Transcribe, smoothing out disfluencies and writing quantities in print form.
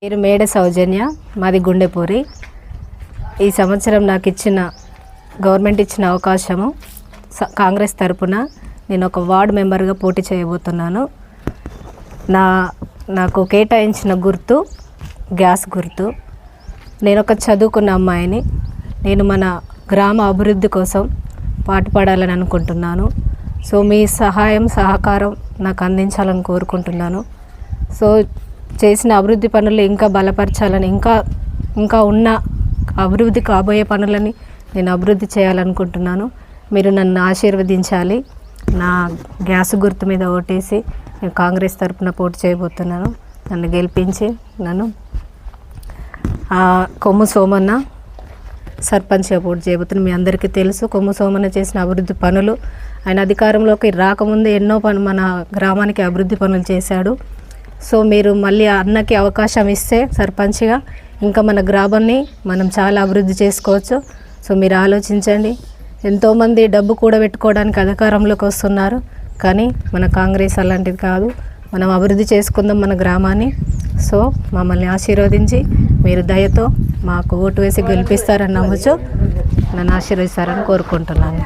పేరు మేడ సౌజన్య, మాది గుండెపూరి. ఈ సంవత్సరం నాకు గవర్నమెంట్ ఇచ్చిన అవకాశము కాంగ్రెస్ తరపున నేను ఒక వార్డు మెంబర్గా పోటీ చేయబోతున్నాను. నాకు కేటాయించిన గుర్తు గ్యాస్ గుర్తు. నేను ఒక చదువుకున్న అమ్మాయిని. నేను మన గ్రామ అభివృద్ధి కోసం పాటుపడాలని అనుకుంటున్నాను. సో మీ సహాయం సహకారం నాకు అందించాలని కోరుకుంటున్నాను. సో చేసిన అభివృద్ధి పనులు ఇంకా బలపరచాలని, ఇంకా ఉన్న అభివృద్ధి కాబోయే పనులని నేను అభివృద్ధి చేయాలనుకుంటున్నాను. మీరు నన్ను ఆశీర్వదించాలి. నా గ్యాస్ గుర్తు మీద ఓటేసి నేను కాంగ్రెస్ తరపున పోటీ చేయబోతున్నాను. నన్ను గెలిపించి నన్ను కొమ్ము సోమన్న సర్పంచ్గా పోటీ చేయబోతున్నాను. మీ అందరికీ తెలుసు కొమ్ము సోమన్న చేసిన అభివృద్ధి పనులు. ఆయన అధికారంలోకి రాకముందే ఎన్నో మన గ్రామానికి అభివృద్ధి పనులు చేశాడు. సో మీరు మళ్ళీ అన్నకి అవకాశం ఇస్తే సర్పంచ్గా ఇంకా మన గ్రామాన్ని మనం చాలా అభివృద్ధి చేసుకోవచ్చు. సో మీరు ఆలోచించండి. ఎంతోమంది డబ్బు కూడా పెట్టుకోవడానికి అధికారంలోకి వస్తున్నారు, కానీ మన కాంగ్రెస్ అలాంటిది కాదు. మనం అభివృద్ధి చేసుకుందాం మన గ్రామాన్ని. సో మమ్మల్ని ఆశీర్వదించి మీరు దయతో మాకు ఓటు వేసి గెలిపిస్తారని నమ్మచ్చు. నన్ను ఆశీర్వదిస్తారని కోరుకుంటున్నాను.